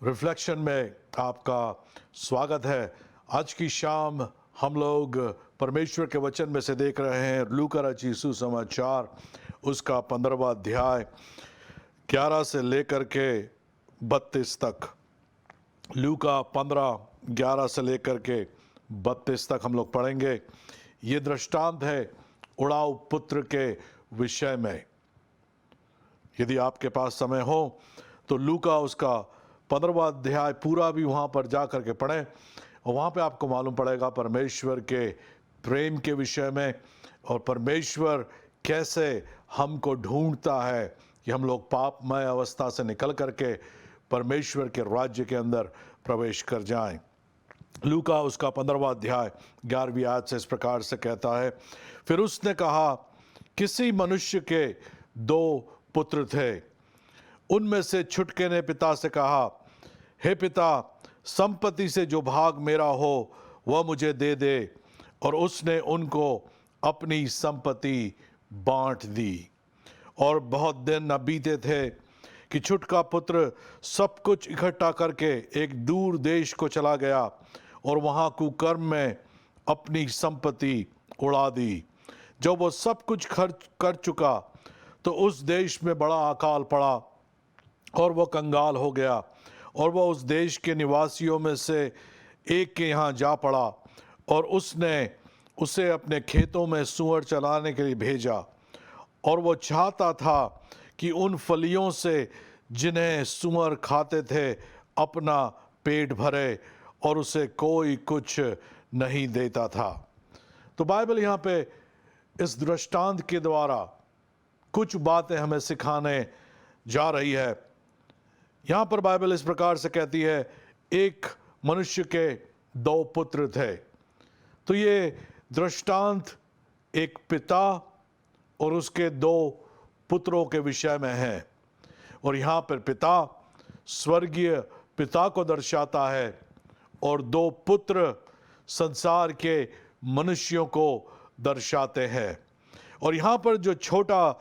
Reflection में आपका स्वागत है। आज की शाम हम लोग परमेश्वर के वचन में से देख रहे हैं लूका रचित सुसमाचार, उसका 15वां अध्याय 11 से लेकर के 32 तक। लूका 15:11 से लेकर के 32 तक हम लोग पढ़ेंगे। ये दृष्टांत है उड़ाऊ पुत्र के विषय में। यदि आपके पास समय हो तो लूका उसका 15वां अध्याय पूरा भी वहाँ पर जा करके पढ़ें और वहाँ पे आपको मालूम पड़ेगा परमेश्वर के प्रेम के विषय में और परमेश्वर कैसे हमको ढूंढता है कि हम लोग पापमय अवस्था से निकल करके परमेश्वर के राज्य के अंदर प्रवेश कर जाएं। लूका उसका 15वां अध्याय 11वीं आयत से इस प्रकार से कहता है, फिर उसने कहा, किसी मनुष्य के 2 पुत्र थे। उनमें से छुटके ने पिता से कहा, हे पिता, संपत्ति से जो भाग मेरा हो वह मुझे दे दे। और उसने उनको अपनी संपत्ति बांट दी। और बहुत दिन न बीते थे कि छुटका पुत्र सब कुछ इकट्ठा करके एक दूर देश को चला गया और वहाँ कुकर्म में अपनी संपत्ति उड़ा दी। जब वो सब कुछ खर्च कर चुका तो उस देश में बड़ा अकाल पड़ा और वह कंगाल हो गया। और वह उस देश के निवासियों में से एक के यहाँ जा पड़ा और उसने उसे अपने खेतों में सूअर चलाने के लिए भेजा। और वह चाहता था कि उन फलियों से जिन्हें सूअर खाते थे अपना पेट भरे, और उसे कोई कुछ नहीं देता था। तो बाइबल यहाँ पे इस दृष्टांत के द्वारा कुछ बातें हमें सिखाने जा रही है। यहाँ पर बाइबल इस प्रकार से कहती है, एक मनुष्य के 2 पुत्र थे। तो ये दृष्टांत एक पिता और उसके 2 पुत्रों के विषय में है। और यहाँ पर पिता स्वर्गीय पिता को दर्शाता है और 2 पुत्र संसार के मनुष्यों को दर्शाते हैं। और यहाँ पर जो छोटा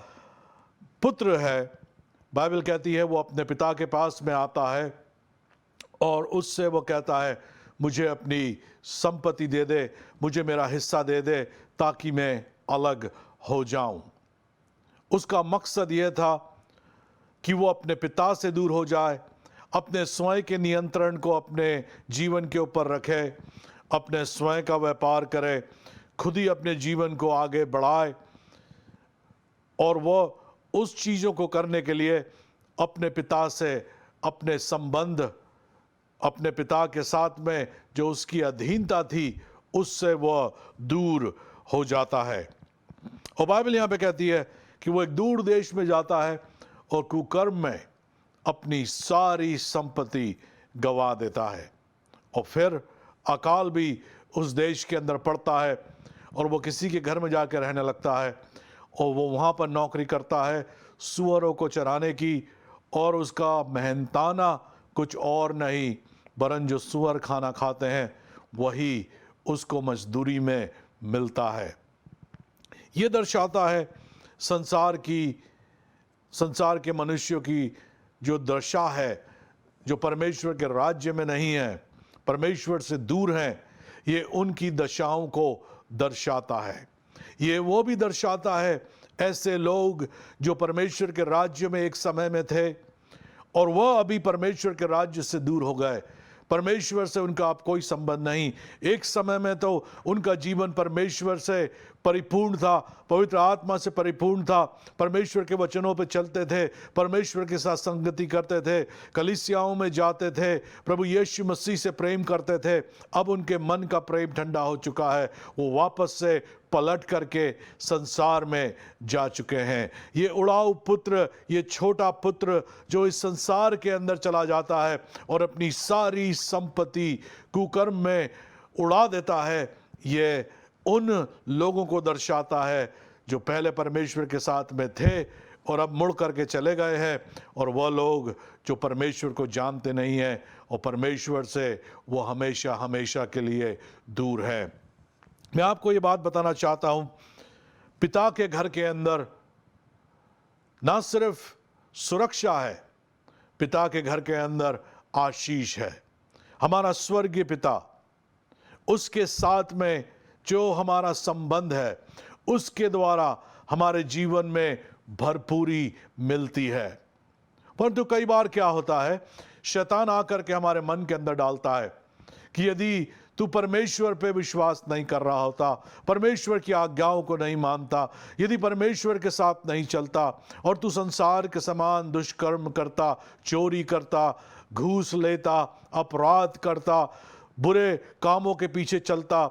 पुत्र है, बाइबल कहती है वो अपने पिता के पास में आता है और उससे वो कहता है, मुझे अपनी संपत्ति दे दे, मुझे मेरा हिस्सा दे दे ताकि मैं अलग हो जाऊं। उसका मकसद यह था कि वो अपने पिता से दूर हो जाए, अपने स्वयं के नियंत्रण को अपने जीवन के ऊपर रखे, अपने स्वयं का व्यापार करे, खुद ही अपने जीवन को आगे बढ़ाए। और वो उस चीज़ों को करने के लिए अपने पिता से अपने संबंध, अपने पिता के साथ में जो उसकी अधीनता थी, उससे वह दूर हो जाता है। और बाइबल यहाँ पे कहती है कि वो एक दूर देश में जाता है और कुकर्म में अपनी सारी संपत्ति गंवा देता है। और फिर अकाल भी उस देश के अंदर पड़ता है और वो किसी के घर में जाकर रहने लगता है और वो वहाँ पर नौकरी करता है सूअरों को चराने की। और उसका मेहनताना कुछ और नहीं वरन जो सूअर खाना खाते हैं वही उसको मजदूरी में मिलता है। ये दर्शाता है संसार के मनुष्यों की जो दशा है, जो परमेश्वर के राज्य में नहीं है, परमेश्वर से दूर हैं। ये उनकी दशाओं को दर्शाता है। ये वो भी दर्शाता है ऐसे लोग जो परमेश्वर के राज्य में एक समय में थे और वह अभी परमेश्वर के राज्य से दूर हो गए। परमेश्वर से उनका अब कोई संबंध नहीं। एक समय में तो उनका जीवन परमेश्वर से परिपूर्ण था, पवित्र आत्मा से परिपूर्ण था, परमेश्वर के वचनों पे चलते थे, परमेश्वर के साथ संगति करते थे, कलीसियाओं में जाते थे, प्रभु यीशु मसीह से प्रेम करते थे। अब उनके मन का प्रेम ठंडा हो चुका है, वो वापस से पलट करके संसार में जा चुके हैं। ये उड़ाऊ पुत्र, ये छोटा पुत्र जो इस संसार के अंदर चला जाता है और अपनी सारी संपत्ति कुकर्म में उड़ा देता है, ये उन लोगों को दर्शाता है जो पहले परमेश्वर के साथ में थे और अब मुड़ करके चले गए हैं। और वह लोग जो परमेश्वर को जानते नहीं हैं और परमेश्वर से वो हमेशा हमेशा के लिए दूर है। मैं आपको ये बात बताना चाहता हूं, पिता के घर के अंदर ना सिर्फ सुरक्षा है, पिता के घर के अंदर आशीष है। हमारा स्वर्गीय पिता, उसके साथ में जो हमारा संबंध है, उसके द्वारा हमारे जीवन में भरपूरी मिलती है। परंतु कई बार क्या होता है, शैतान आकर के हमारे मन के अंदर डालता है कि यदि तू परमेश्वर पे विश्वास नहीं कर रहा होता, परमेश्वर की आज्ञाओं को नहीं मानता, यदि परमेश्वर के साथ नहीं चलता और तू संसार के समान दुष्कर्म करता, चोरी करता, घूस लेता, अपराध करता, बुरे कामों के पीछे चलता,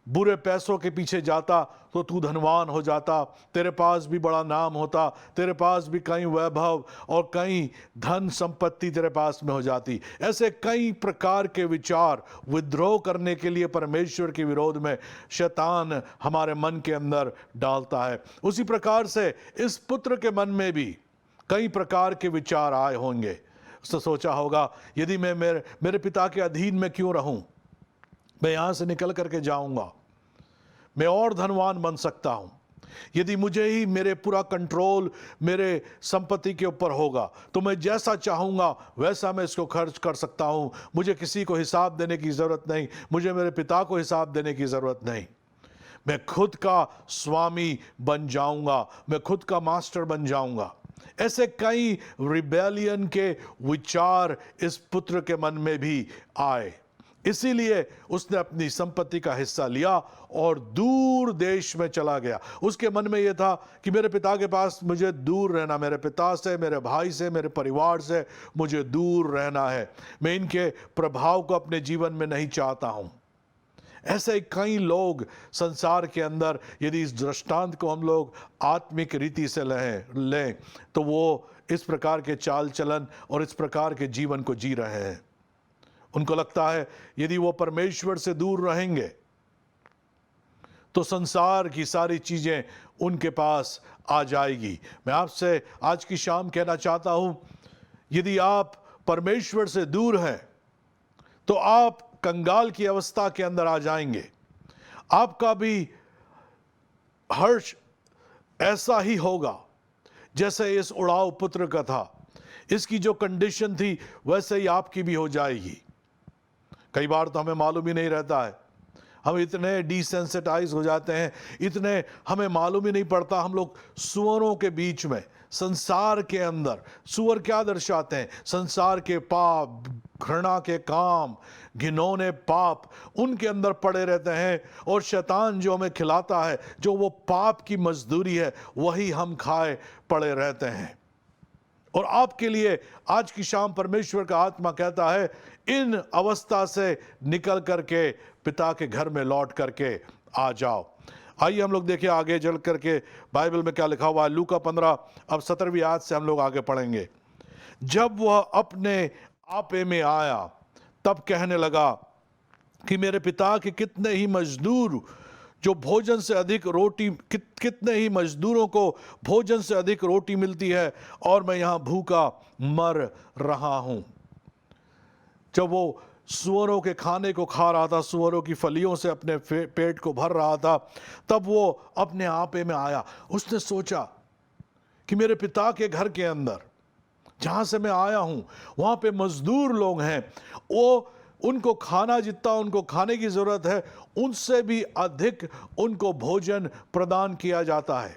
बुरे पैसों के पीछे जाता, तो तू धनवान हो जाता, तेरे पास भी बड़ा नाम होता, तेरे पास भी कई वैभव और कई धन संपत्ति तेरे पास में हो जाती। ऐसे कई प्रकार के विचार विद्रोह करने के लिए परमेश्वर के विरोध में शैतान हमारे मन के अंदर डालता है। उसी प्रकार से इस पुत्र के मन में भी कई प्रकार के विचार आए होंगे। उसने सोचा होगा, यदि मैं मेरे पिता के अधीन में क्यों रहूं, मैं यहां से निकल करके जाऊंगा, मैं और धनवान बन सकता हूं। यदि मुझे ही मेरे पूरा कंट्रोल मेरे संपत्ति के ऊपर होगा तो मैं जैसा चाहूंगा वैसा मैं इसको खर्च कर सकता हूं। मुझे किसी को हिसाब देने की जरूरत नहीं, मुझे मेरे पिता को हिसाब देने की जरूरत नहीं। मैं खुद का स्वामी बन जाऊंगा, मैं खुद का मास्टर बन जाऊंगा। ऐसे कई रिबेलियन के विचार इस पुत्र के मन में भी आए। इसीलिए उसने अपनी संपत्ति का हिस्सा लिया और दूर देश में चला गया। उसके मन में यह था कि मेरे पिता के पास मुझे दूर रहना, मेरे पिता से, मेरे भाई से, मेरे परिवार से मुझे दूर रहना है। मैं इनके प्रभाव को अपने जीवन में नहीं चाहता हूं। ऐसे कई लोग संसार के अंदर, यदि इस दृष्टांत को हम लोग आत्मिक रीति से लें तो वो इस प्रकार के चाल चलन और इस प्रकार के जीवन को जी रहे हैं। उनको लगता है यदि वो परमेश्वर से दूर रहेंगे तो संसार की सारी चीजें उनके पास आ जाएगी। मैं आपसे आज की शाम कहना चाहता हूं, यदि आप परमेश्वर से दूर हैं तो आप कंगाल की अवस्था के अंदर आ जाएंगे। आपका भी हर्ष ऐसा ही होगा जैसे इस उड़ाऊ पुत्र का था। इसकी जो कंडीशन थी वैसे ही आपकी भी हो जाएगी। कई बार तो हमें मालूम ही नहीं रहता है, हम इतने डिसेंसिटाइज हो जाते हैं, इतने हमें मालूम ही नहीं पड़ता। हम लोग सुअरों के बीच में, संसार के अंदर, सुअर क्या दर्शाते हैं? संसार के पाप, घृणा के काम, घिनौने पाप, उनके अंदर पड़े रहते हैं। और शैतान जो हमें खिलाता है, जो वो पाप की मजदूरी है, वही हम खाए पड़े रहते हैं। और आपके लिए आज की शाम परमेश्वर का आत्मा कहता है, इन अवस्था से निकल करके पिता के घर में लौट करके आ जाओ। आइए हम लोग देखिए आगे चल करके बाइबल में क्या लिखा हुआ है। लूका 15 अब 17वीं आयत से हम लोग आगे पढ़ेंगे। जब वह अपने आपे में आया तब कहने लगा कि मेरे पिता के कितने ही मजदूर जो भोजन से अधिक रोटी, कितने ही मजदूरों को भोजन से अधिक रोटी मिलती है और मैं यहाँ भूखा मर रहा हूँ। जब वो सुअरों के खाने को खा रहा था, सुअरों की फलियों से अपने पेट को भर रहा था, तब वो अपने आपे में आया। उसने सोचा कि मेरे पिता के घर के अंदर जहाँ से मैं आया हूँ वहाँ पे मजदूर लोग हैं, वो उनको खाना जितना उनको खाने की ज़रूरत है उनसे भी अधिक उनको भोजन प्रदान किया जाता है।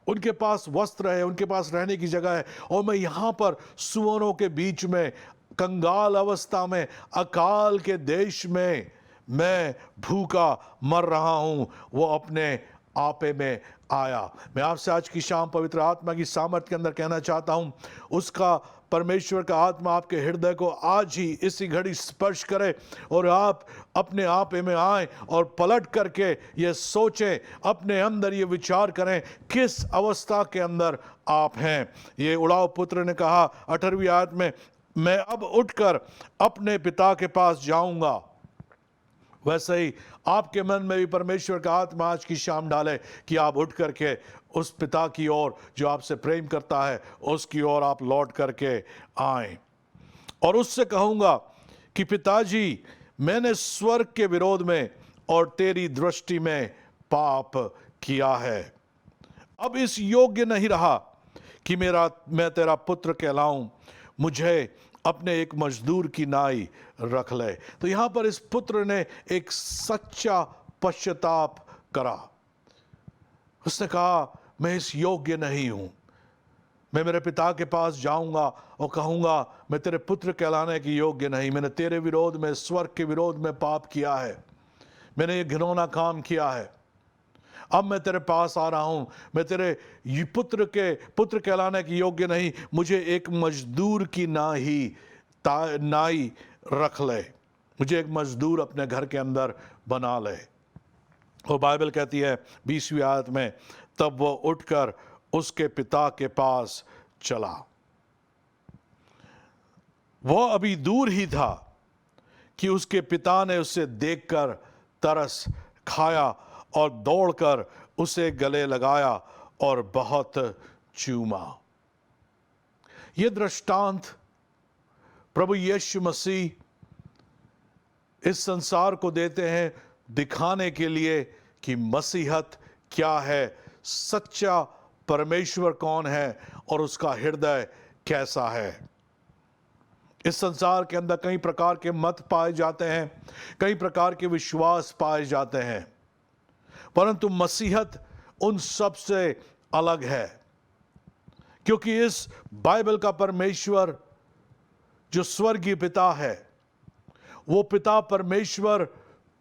उनके पास वस्त्र है, उनके पास रहने की जगह है, और मैं यहाँ पर सुअरों के बीच में, कंगाल अवस्था में, अकाल के देश में मैं भूखा मर रहा हूँ। वो अपने आपे में आया। मैं आपसे आज की शाम पवित्र आत्मा की सामर्थ के अंदर कहना चाहता हूँ, उसका परमेश्वर का आत्मा आपके हृदय को आज ही इसी घड़ी स्पर्श करे और आप अपने आपे में आए और पलट करके ये सोचें, अपने अंदर ये विचार करें किस अवस्था के अंदर आप हैं। ये उड़ाऊ पुत्र ने कहा 18वीं आयत में, मैं अब उठकर अपने पिता के पास जाऊंगा। वैसे ही आपके मन में भी परमेश्वर का आत्मा आज की शाम डाले कि आप उठ करके उस पिता की ओर जो आपसे प्रेम करता है उसकी ओर आप लौट करके आएं। और उससे कहूँगा कि पिताजी, मैंने स्वर्ग के विरोध में और तेरी दृष्टि में पाप किया है। अब इस योग्य नहीं रहा कि मैं तेरा पुत्र कहलाऊं। मुझे अपने एक मजदूर की नाई रख ले। तो यहाँ पर इस पुत्र ने एक सच्चा पश्चाताप करा। उसने कहा, मैं इस योग्य नहीं हूं, मैं मेरे पिता के पास जाऊंगा और कहूंगा मैं तेरे पुत्र कहलाने की योग्य नहीं, मैंने तेरे विरोध में, स्वर्ग के विरोध में पाप किया है, मैंने ये घिनौना काम किया है। अब मैं तेरे पास आ रहा हूं, मैं तेरे पुत्र कहलाने की योग्य नहीं, मुझे एक मजदूर की नाई रख ले, मुझे एक मजदूर अपने घर के अंदर बना ले। और बाइबल कहती है 20वीं आयत में, तब वो उठकर उसके पिता के पास चला। वो अभी दूर ही था कि उसके पिता ने उसे देखकर तरस खाया और दौड़कर उसे गले लगाया और बहुत चूमा। यह दृष्टांत प्रभु यीशु मसीह इस संसार को देते हैं दिखाने के लिए कि मसीहत क्या है, सच्चा परमेश्वर कौन है और उसका हृदय कैसा है। इस संसार के अंदर कई प्रकार के मत पाए जाते हैं, कई प्रकार के विश्वास पाए जाते हैं, परंतु मसीहत उन सब से अलग है, क्योंकि इस बाइबल का परमेश्वर जो स्वर्गीय पिता है, वो पिता परमेश्वर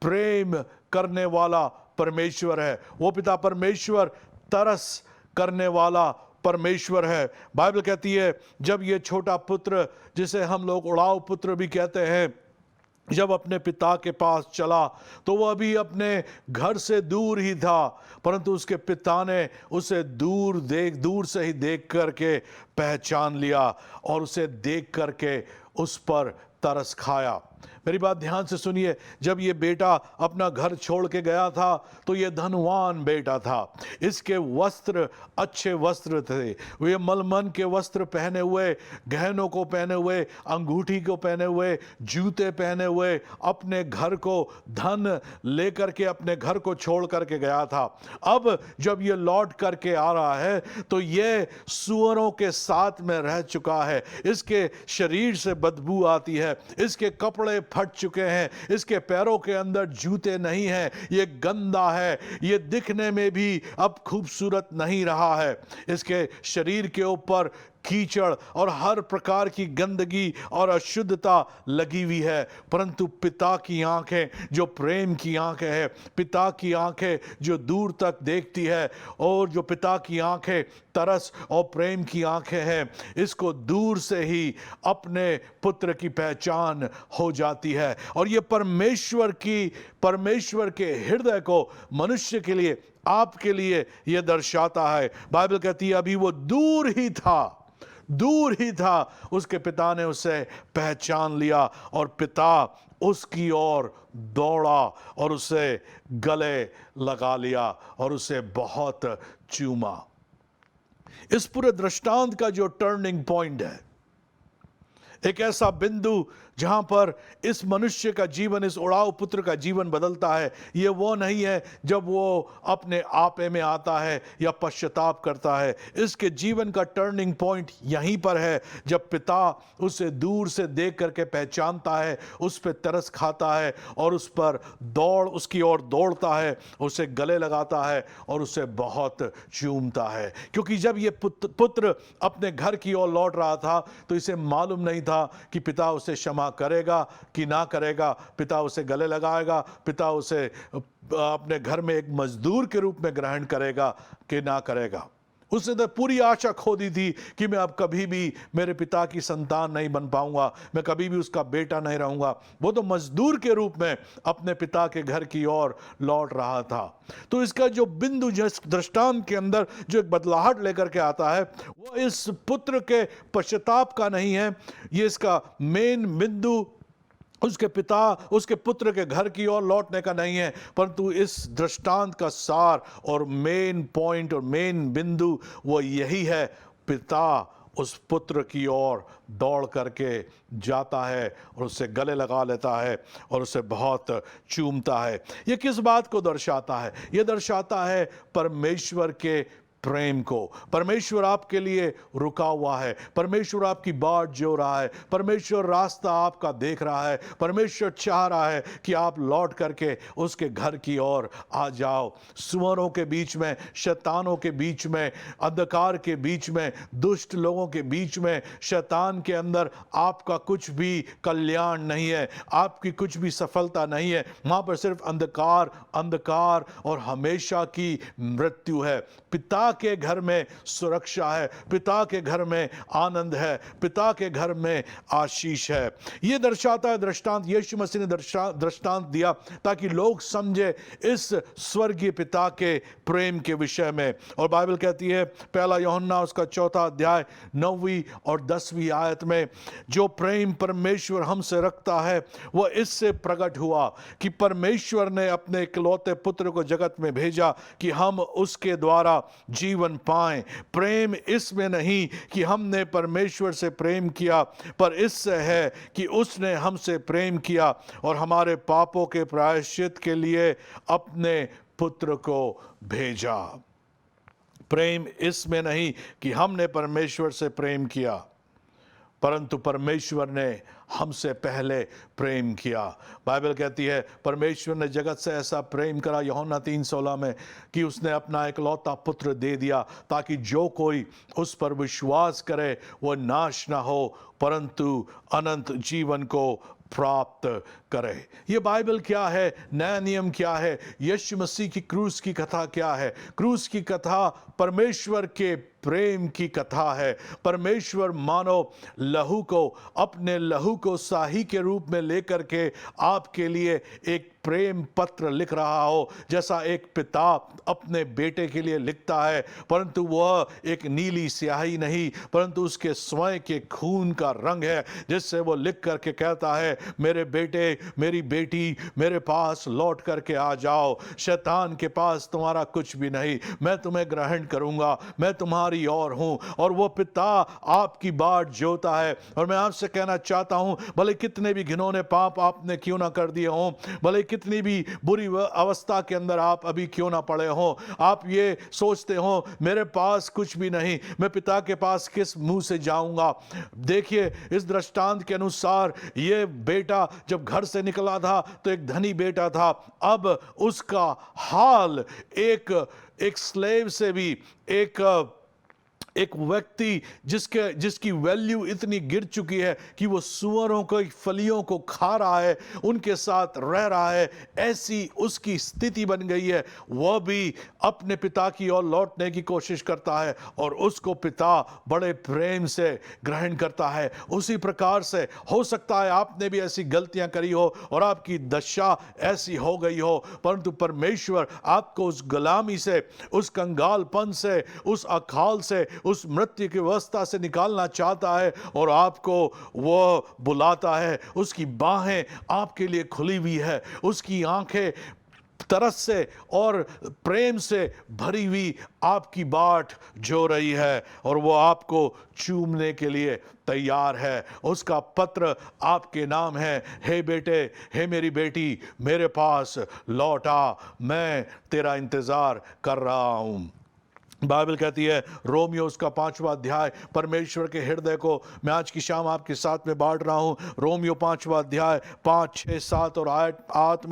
प्रेम करने वाला परमेश्वर है। वो पिता परमेश्वर तरस करने वाला परमेश्वर है। बाइबल कहती है जब ये छोटा पुत्र, जिसे हम लोग उड़ाऊ पुत्र भी कहते हैं, जब अपने पिता के पास चला तो वो अभी अपने घर से दूर ही था, परंतु उसके पिता ने उसे दूर से ही देख करके पहचान लिया और उसे देख करके उस पर तरस खाया। मेरी बात ध्यान से सुनिए, जब ये बेटा अपना घर छोड़ के गया था तो ये धनवान बेटा था, इसके वस्त्र अच्छे वस्त्र थे, वे मलमल के वस्त्र पहने हुए, गहनों को पहने हुए, अंगूठी को पहने हुए, जूते पहने हुए, अपने घर को धन लेकर के अपने घर को छोड़ करके गया था। अब जब ये लौट करके आ रहा है तो ये सुअरों के साथ में रह चुका है, इसके शरीर से बदबू आती है, इसके कपड़े फट चुके हैं, इसके पैरों के अंदर जूते नहीं हैं, ये गंदा है, ये दिखने में भी अब खूबसूरत नहीं रहा है, इसके शरीर के ऊपर कीचड़ और हर प्रकार की गंदगी और अशुद्धता लगी हुई है। परंतु पिता की आंखें जो प्रेम की आंखें हैं, पिता की आंखें जो दूर तक देखती है, और जो पिता की आंखें तरस और प्रेम की आंखें हैं, इसको दूर से ही अपने पुत्र की पहचान हो जाती है। और ये परमेश्वर के हृदय को मनुष्य के लिए, आपके लिए यह दर्शाता है। बाइबल कहती है अभी वो दूर ही था, उसके पिता ने उसे पहचान लिया और पिता उसकी ओर दौड़ा और उसे गले लगा लिया और उसे बहुत चूमा। इस पूरे दृष्टांत का जो टर्निंग पॉइंट है, एक ऐसा बिंदु जहां पर इस मनुष्य का जीवन, इस उड़ाऊ पुत्र का जीवन बदलता है, ये वो नहीं है जब वो अपने आपे में आता है या पश्चाताप करता है। इसके जीवन का टर्निंग पॉइंट यहीं पर है जब पिता उसे दूर से देख करके पहचानता है, उस पर तरस खाता है और उसकी ओर दौड़ता है, उसे गले लगाता है और उसे बहुत चूमता है। क्योंकि जब ये पुत्र अपने घर की ओर लौट रहा था तो इसे मालूम नहीं था कि पिता उसे क्षमा करेगा कि ना करेगा, पिता उसे गले लगाएगा, पिता उसे अपने घर में एक मजदूर के रूप में ग्रहण करेगा कि ना करेगा। उसने तो पूरी आशा खो दी थी कि मैं अब कभी भी मेरे पिता की संतान नहीं बन पाऊंगा, मैं कभी भी उसका बेटा नहीं रहूंगा। वो तो मजदूर के रूप में अपने पिता के घर की ओर लौट रहा था। तो इसका जो बिंदु, जिस दृष्टांत के अंदर जो एक बदलाहट लेकर के आता है, वो इस पुत्र के पश्चाताप का नहीं है, ये इसका मेन बिंदु उसके पुत्र के घर की ओर लौटने का नहीं है, परंतु इस दृष्टांत का सार और मेन पॉइंट और मेन बिंदु वो यही है, पिता उस पुत्र की ओर दौड़ करके जाता है और उससे गले लगा लेता है और उसे बहुत चूमता है। ये किस बात को दर्शाता है? ये दर्शाता है परमेश्वर के प्रेम को। परमेश्वर आपके लिए रुका हुआ है, परमेश्वर आपकी बाट जो रहा है, परमेश्वर रास्ता आपका देख रहा है, परमेश्वर चाह रहा है कि आप लौट करके उसके घर की ओर आ जाओ। सुअरों के बीच में, शैतानों के बीच में, अंधकार के बीच में, दुष्ट लोगों के बीच में, शैतान के अंदर आपका कुछ भी कल्याण नहीं है, आपकी कुछ भी सफलता नहीं है। वहां पर सिर्फ अंधकार, अंधकार और हमेशा की मृत्यु है। पिता के घर में सुरक्षा है, पिता के घर में आनंद है, पिता के घर में आशीष है। यह दर्शाता है दृष्टांत, यीशु मसीह ने दृष्टांत दिया ताकि लोग समझे इस स्वर्गीय पिता के प्रेम के विषय में। और बाइबल कहती है, पहला यूहन्ना उसका 4 अध्याय 9वीं और 10वीं आयत में, जो प्रेम परमेश्वर हमसे रखता है वह इससे प्रकट हुआ कि परमेश्वर ने अपने इकलौते पुत्र को जगत में भेजा कि हम उसके द्वारा जीवन पाएं। प्रेम इसमें नहीं कि हमने परमेश्वर से प्रेम किया, पर इससे है कि उसने हमसे प्रेम किया और हमारे पापों के प्रायश्चित के लिए अपने पुत्र को भेजा। प्रेम इसमें नहीं कि हमने परमेश्वर से प्रेम किया, परंतु परमेश्वर ने हमसे पहले प्रेम किया। बाइबल कहती है परमेश्वर ने जगत से ऐसा प्रेम करा, यूहन्ना 3:16 में, कि उसने अपना इकलौता पुत्र दे दिया ताकि जो कोई उस पर विश्वास करे वह नाश ना हो परंतु अनंत जीवन को प्राप्त करे। ये बाइबल क्या है, नया नियम क्या है, यीशु मसीह की क्रूस की कथा क्या है? क्रूस की कथा परमेश्वर के प्रेम की कथा है। परमेश्वर मानव लहू को, अपने लहू को साही के रूप में लेकर के आपके लिए एक प्रेम पत्र लिख रहा हो, जैसा एक पिता अपने बेटे के लिए लिखता है, परंतु वह एक नीली स्याही नहीं, परंतु उसके स्वयं के खून का रंग है, जिससे वो लिख करके कहता है, मेरे बेटे, मेरी बेटी, मेरे पास लौट करके आ जाओ। शैतान के पास तुम्हारा कुछ भी नहीं, मैं तुम्हें ग्रहण करूंगा, मैं तुम्हारी ओर हूं। और वो पिता आपकी बाट जोता है। और मैं आपसे कहना चाहता हूं, भले कितने भी घिनौने पाप आपने क्यों ना कर दिए हों, भले कितनी भी बुरी अवस्था के अंदर आप अभी क्यों ना पड़े हों, आप ये सोचते हो मेरे पास कुछ भी नहीं, मैं पिता के पास किस मुंह से जाऊंगा। देखिए, इस दृष्टांत के अनुसार ये बेटा जब घर से निकला था तो एक धनी बेटा था। अब उसका हाल एक स्लेव से भी, एक व्यक्ति जिसकी वैल्यू इतनी गिर चुकी है कि वो सुअरों की फलियों को खा रहा है, उनके साथ रह रहा है, ऐसी उसकी स्थिति बन गई है। वह भी अपने पिता की ओर लौटने की कोशिश करता है और उसको पिता बड़े प्रेम से ग्रहण करता है। उसी प्रकार से हो सकता है आपने भी ऐसी गलतियां करी हो और आपकी दशा ऐसी हो गई हो, परंतु परमेश्वर आपको उस गुलामी से, उस कंगालपन से, उस अकाल से, उस मृत्यु की अवस्था से निकालना चाहता है और आपको वो बुलाता है। उसकी बाहें आपके लिए खुली हुई है, उसकी आंखें तरस से और प्रेम से भरी हुई आपकी बाट जो रही है और वो आपको चूमने के लिए तैयार है। उसका पत्र आपके नाम है, हे बेटे, हे मेरी बेटी, मेरे पास लौट आ, मैं तेरा इंतजार कर रहा हूं। बाइबल कहती है, रोमियो उसका 5वां अध्याय, परमेश्वर के हृदय को मैं आज की शाम आपके साथ में बांट रहा हूं। रोमियो 5वां अध्याय 5, 6, 7 और 8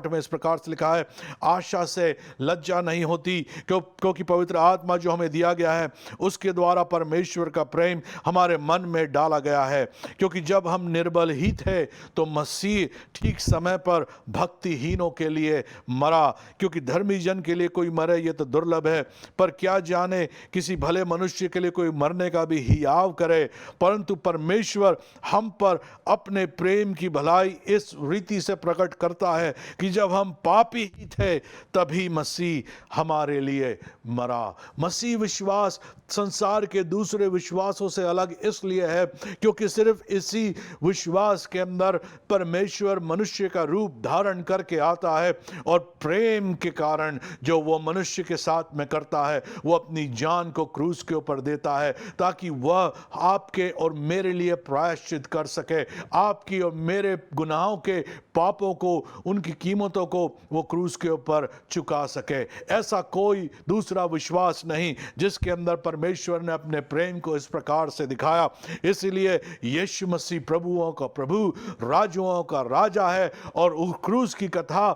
में इस प्रकार से लिखा है, आशा से लज्जा नहीं होती क्योंकि पवित्र आत्मा जो हमें दिया गया है उसके द्वारा परमेश्वर का प्रेम हमारे मन में डाला गया है। क्योंकि जब हम निर्बल ही थे तो मसीह ठीक समय पर भक्तिहीनों के लिए मरा। क्योंकि धर्मी जन के लिए कोई मरे ये तो दुर्लभ है, पर क्या जाने किसी भले मनुष्य के लिए कोई मरने का भी हियाव करे। परंतु परमेश्वर हम पर अपने प्रेम की भलाई इस रीति से प्रकट करता है कि जब हम पापी ही थे तभी मसीह हमारे लिए मरा। मसीह विश्वास संसार के दूसरे विश्वासों से अलग इसलिए है क्योंकि सिर्फ इसी विश्वास के अंदर परमेश्वर मनुष्य का रूप धारण करके आता है और प्रेम के कारण जो वो मनुष्य के साथ में करता है वो अपनी जान को क्रूस के ऊपर देता है ताकि वह आपके और मेरे लिए प्रायश्चित कर सके, आपकी और मेरे गुनाहों के पापों को, उनकी कीमतों को वो क्रूस के ऊपर चुका सके। ऐसा कोई दूसरा विश्वास नहीं जिसके अंदर परमेश्वर ने अपने प्रेम को इस प्रकार से दिखाया। इसलिए यीशु मसीह प्रभुओं का प्रभु, राजुओं का राजा है, और उस क्रूस की कथा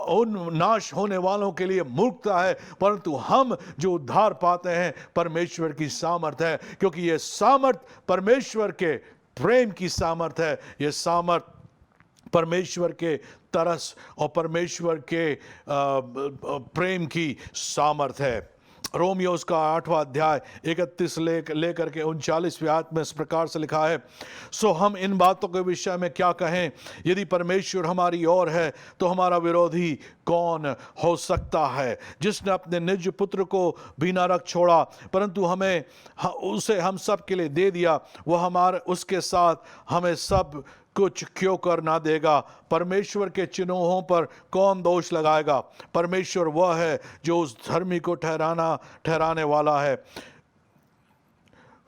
उन नाश होने वालों के लिए मूर्खता है, परंतु हम जो उद्धार पाते हैं परमेश्वर की सामर्थ है, क्योंकि ये सामर्थ परमेश्वर के प्रेम की सामर्थ है। ये सामर्थ परमेश्वर के तरस और परमेश्वर के प्रेम की सामर्थ है। रोमियो उसका 8वां अध्याय 31 लेकर के 39वें आयत में इस प्रकार से लिखा है, सो हम इन बातों के विषय में क्या कहें? यदि परमेश्वर हमारी ओर है तो हमारा विरोधी कौन हो सकता है? जिसने अपने निज पुत्र को भी न रख छोड़ा परंतु हमें उसे हम सब के लिए दे दिया, वह हमारे उसके साथ हमें सब कुछ क्यों कर ना देगा? परमेश्वर के चिन्हों पर कौन दोष लगाएगा? परमेश्वर वह है जो उस धर्मी को ठहराने वाला है।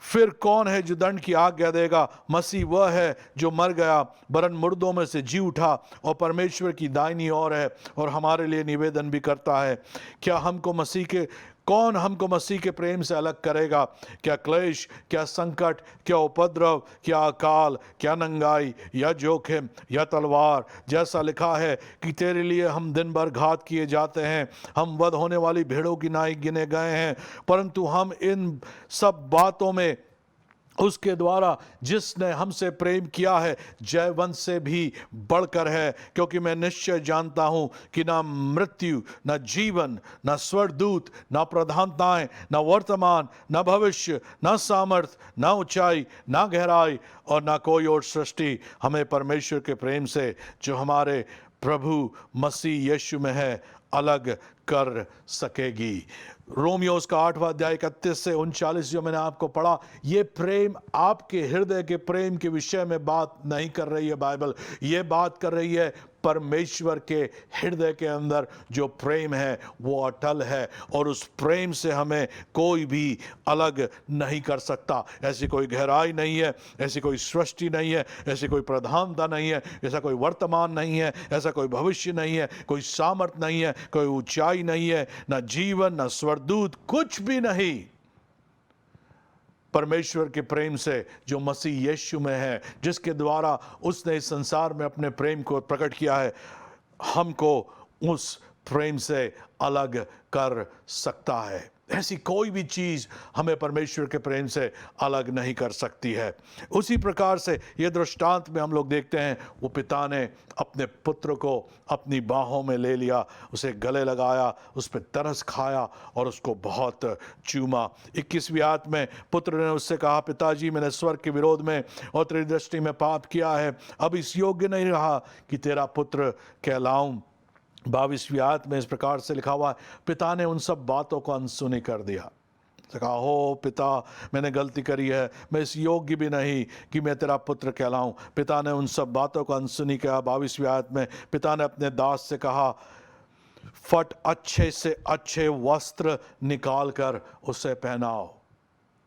फिर कौन है जो दंड की आज्ञा देगा? मसीह वह है जो मर गया वरन मुर्दों में से जी उठा और परमेश्वर की दाहिनी ओर है और हमारे लिए निवेदन भी करता है। कौन हमको मसीह के प्रेम से अलग करेगा? क्या क्लेश, क्या संकट, क्या उपद्रव, क्या अकाल, क्या नंगाई या जोखिम या तलवार? जैसा लिखा है कि तेरे लिए हम दिन भर घात किए जाते हैं, हम वध होने वाली भेड़ों की नाई गिने गए हैं। परंतु हम इन सब बातों में उसके द्वारा जिसने हमसे प्रेम किया है जयवंत से भी बढ़कर है, क्योंकि मैं निश्चय जानता हूं कि ना मृत्यु, ना जीवन, ना स्वर्गदूत, ना प्रधानताएं, ना वर्तमान, ना भविष्य, ना सामर्थ, ना ऊंचाई, ना गहराई और ना कोई और सृष्टि हमें परमेश्वर के प्रेम से जो हमारे प्रभु मसीह यीशु में है अलग कर सकेगी। रोमियो उसका 8वां अध्याय 31 से 39 जो मैंने आपको पढ़ा, ये प्रेम आपके हृदय के प्रेम के विषय में बात नहीं कर रही है बाइबल, ये बात कर रही है परमेश्वर के हृदय के अंदर जो प्रेम है वो अटल है और उस प्रेम से हमें कोई भी अलग नहीं कर सकता। ऐसी कोई गहराई नहीं है, ऐसी कोई सृष्टि नहीं है, ऐसी कोई प्रधानता नहीं है, ऐसा कोई वर्तमान नहीं है, ऐसा कोई भविष्य नहीं है, कोई सामर्थ नहीं है, कोई ऊंचाई नहीं है, ना जीवन, ना स्वर्गदूत, कुछ भी नहीं। परमेश्वर के प्रेम से जो मसीह यीशु में है, जिसके द्वारा उसने इस संसार में अपने प्रेम को प्रकट किया है, हमको उस प्रेम से अलग कर सकता है। ऐसी कोई भी चीज़ हमें परमेश्वर के प्रेम से अलग नहीं कर सकती है। उसी प्रकार से ये दृष्टांत में हम लोग देखते हैं, वो पिता ने अपने पुत्र को अपनी बाहों में ले लिया, उसे गले लगाया, उस पर तरस खाया और उसको बहुत चूमा। 21वीं आयत में पुत्र ने उससे कहा, पिताजी मैंने स्वर्ग के विरोध में और तेरी दृष्टि में पाप किया है, अब इस योग्य नहीं रहा कि तेरा पुत्र कहलाऊं। 22वीं आयत में इस प्रकार से लिखा हुआ है, पिता ने उन सब बातों को अनसुनी कर दिया। कहा, हो पिता मैंने गलती करी है, मैं इस योग्य भी नहीं कि मैं तेरा पुत्र कहलाऊं। पिता ने उन सब बातों को अनसुनी किया। 22वीं आयत में पिता ने अपने दास से कहा, फट अच्छे से अच्छे वस्त्र निकाल कर उसे पहनाओ।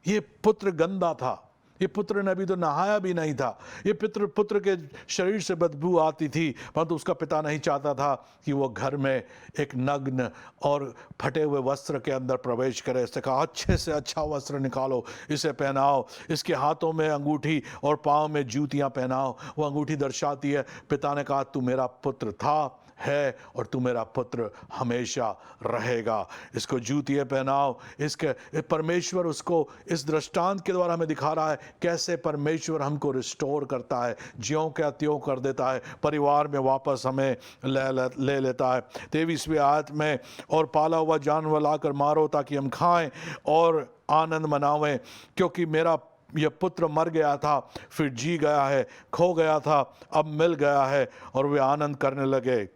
ये पुत्र गंदा था, ये पुत्र ने अभी तो नहाया भी नहीं था, ये पुत्र के शरीर से बदबू आती थी, परंतु उसका पिता नहीं चाहता था कि वो घर में एक नग्न और फटे हुए वस्त्र के अंदर प्रवेश करे। इसने कहा, अच्छे से अच्छा वस्त्र निकालो, इसे पहनाओ, इसके हाथों में अंगूठी और पाँव में जूतियाँ पहनाओ। वो अंगूठी दर्शाती है, पिता ने कहा, तू मेरा पुत्र था, है और तू मेरा पुत्र हमेशा रहेगा। इसको जूतियाँ पहनाओ। इसके परमेश्वर उसको इस दृष्टांत के द्वारा हमें दिखा रहा है कैसे परमेश्वर हमको रिस्टोर करता है, ज्यों क्या त्यों कर देता है, परिवार में वापस हमें ले लेता है। 23वीं आयत में, और पाला हुआ जानवर लाकर मारो ताकि हम खाएं और आनंद मनावें, क्योंकि मेरा यह पुत्र मर गया था फिर जी गया है, खो गया था अब मिल गया है, और वे आनंद करने लगे।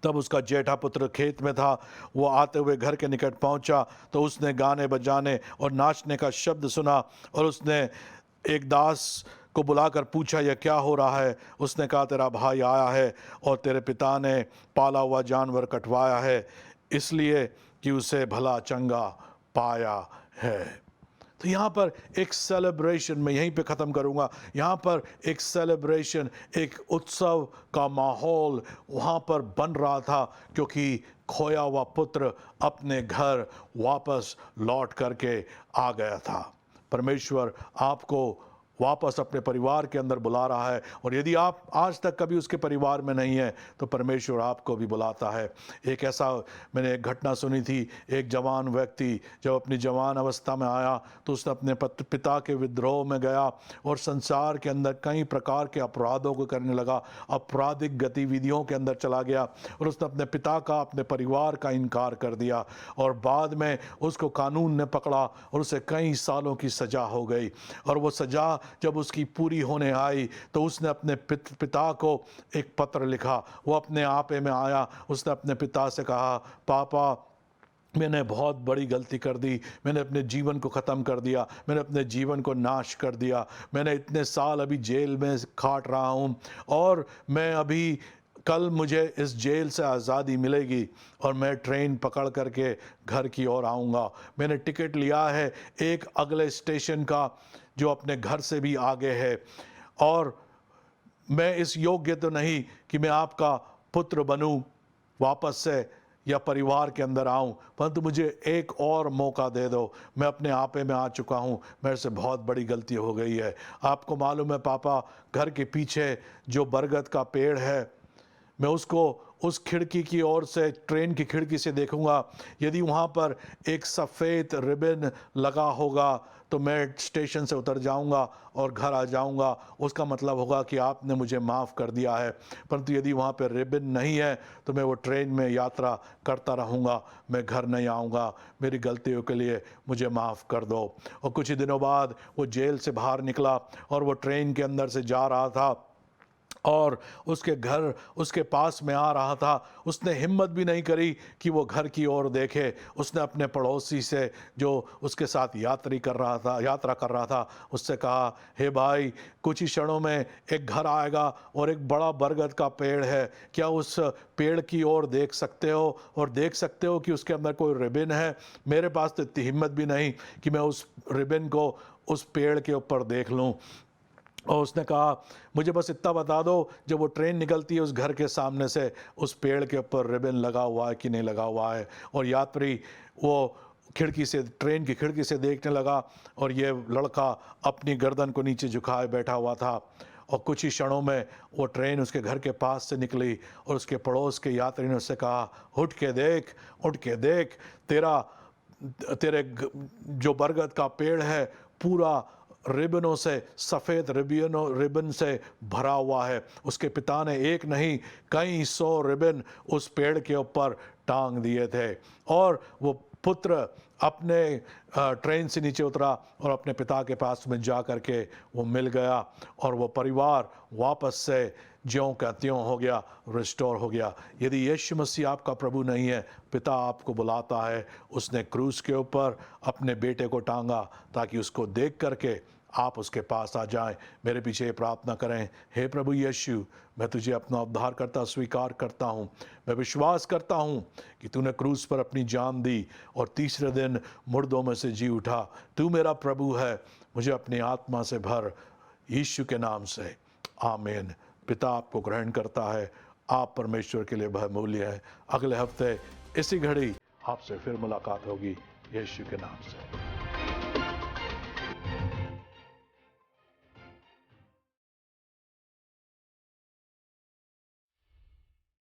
तब उसका जेठा पुत्र खेत में था, वो आते हुए घर के निकट पहुंचा तो उसने गाने बजाने और नाचने का शब्द सुना, और उसने एक दास को बुलाकर पूछा, यह क्या हो रहा है? उसने कहा, तेरा भाई आया है और तेरे पिता ने पाला हुआ जानवर कटवाया है, इसलिए कि उसे भला चंगा पाया है। तो यहाँ पर एक सेलिब्रेशन, मैं यहीं पे ख़त्म करूँगा, यहाँ पर एक सेलिब्रेशन, एक उत्सव का माहौल वहाँ पर बन रहा था, क्योंकि खोया हुआ पुत्र अपने घर वापस लौट करके आ गया था। परमेश्वर आपको वापस अपने परिवार के अंदर बुला रहा है, और यदि आप आज तक कभी उसके परिवार में नहीं है तो परमेश्वर आपको भी बुलाता है। एक ऐसा मैंने एक घटना सुनी थी, एक जवान व्यक्ति जब अपनी जवान अवस्था में आया तो उसने अपने पिता के विद्रोह में गया और संसार के अंदर कई प्रकार के अपराधों को करने लगा, आपराधिक गतिविधियों के अंदर चला गया, और उसने अपने पिता का, अपने परिवार का इनकार कर दिया, और बाद में उसको कानून ने पकड़ा और उसे कई सालों की सज़ा हो गई। और वो सज़ा जब उसकी पूरी होने आई तो उसने अपने पिता को एक पत्र लिखा। वो अपने आपे में आया, उसने अपने पिता से कहा, पापा मैंने बहुत बड़ी गलती कर दी, मैंने अपने जीवन को ख़त्म कर दिया, मैंने अपने जीवन को नाश कर दिया, मैंने इतने साल अभी जेल में काट रहा हूँ, और मैं अभी कल मुझे इस जेल से आज़ादी मिलेगी और मैं ट्रेन पकड़ करके घर की ओर आऊँगा। मैंने टिकट लिया है एक अगले स्टेशन का जो अपने घर से भी आगे है, और मैं इस योग्य तो नहीं कि मैं आपका पुत्र बनूं वापस से या परिवार के अंदर आऊं, परंतु मुझे एक और मौका दे दो। मैं अपने आपे में आ चुका हूं, मेरे से बहुत बड़ी गलती हो गई है। आपको मालूम है पापा, घर के पीछे जो बरगद का पेड़ है, मैं उसको उस खिड़की की ओर से, ट्रेन की खिड़की से देखूंगा। यदि वहाँ पर एक सफ़ेद रिबन लगा होगा तो मैं स्टेशन से उतर जाऊंगा और घर आ जाऊंगा, उसका मतलब होगा कि आपने मुझे माफ़ कर दिया है। परंतु यदि वहाँ पर रिबन नहीं है तो मैं वो ट्रेन में यात्रा करता रहूँगा, मैं घर नहीं आऊँगा। मेरी गलतियों के लिए मुझे माफ़ कर दो। और कुछ ही दिनों बाद वो जेल से बाहर निकला और वो ट्रेन के अंदर से जा रहा था और उसके घर उसके पास में आ रहा था। उसने हिम्मत भी नहीं करी कि वो घर की ओर देखे। उसने अपने पड़ोसी से, जो उसके साथ यात्रा कर रहा था, उससे कहा, हे भाई, कुछ ही क्षणों में एक घर आएगा और एक बड़ा बरगद का पेड़ है, क्या उस पेड़ की ओर देख सकते हो और देख सकते हो कि उसके अंदर कोई रिबन है? मेरे पास तो इतनी हिम्मत भी नहीं कि मैं उस रिबन को उस पेड़ के ऊपर देख लूं। और उसने कहा, मुझे बस इतना बता दो, जब वो ट्रेन निकलती है उस घर के सामने से, उस पेड़ के ऊपर रिबन लगा हुआ है कि नहीं लगा हुआ है। और यात्री वो खिड़की से, ट्रेन की खिड़की से देखने लगा, और ये लड़का अपनी गर्दन को नीचे झुकाए बैठा हुआ था। और कुछ ही क्षणों में वो ट्रेन उसके घर के पास से निकली, और उसके पड़ोस के यात्री ने उससे कहा, उठ के देख, उठ के देख, तेरे जो बरगद का पेड़ है पूरा रिबनों से, सफ़ेद रिबन से भरा हुआ है। उसके पिता ने एक नहीं, कई 100 रिबन उस पेड़ के ऊपर टांग दिए थे। और वो पुत्र अपने ट्रेन से नीचे उतरा और अपने पिता के पास में जा कर के वो मिल गया, और वो परिवार वापस से ज्यों का त्यों हो गया, रिस्टोर हो गया। यदि यीशु मसीह आपका प्रभु नहीं है, पिता आपको बुलाता है। उसने क्रूस के ऊपर अपने बेटे को टांगा ताकि उसको देख करके आप उसके पास आ जाएं। मेरे पीछे ये प्रार्थना करें, हे प्रभु यीशु, मैं तुझे अपना उद्धारकर्ता स्वीकार करता हूँ। मैं विश्वास करता हूँ कि तूने क्रूस पर अपनी जान दी और तीसरे दिन मुर्दों में से जी उठा। तू मेरा प्रभु है, मुझे अपनी आत्मा से भर, यीशु के नाम से, आमीन। पिता आपको ग्रहण करता है। आप परमेश्वर के लिए बहुमूल्य हैं। अगले हफ्ते इसी घड़ी आपसे फिर मुलाकात होगी, यीशु के नाम से।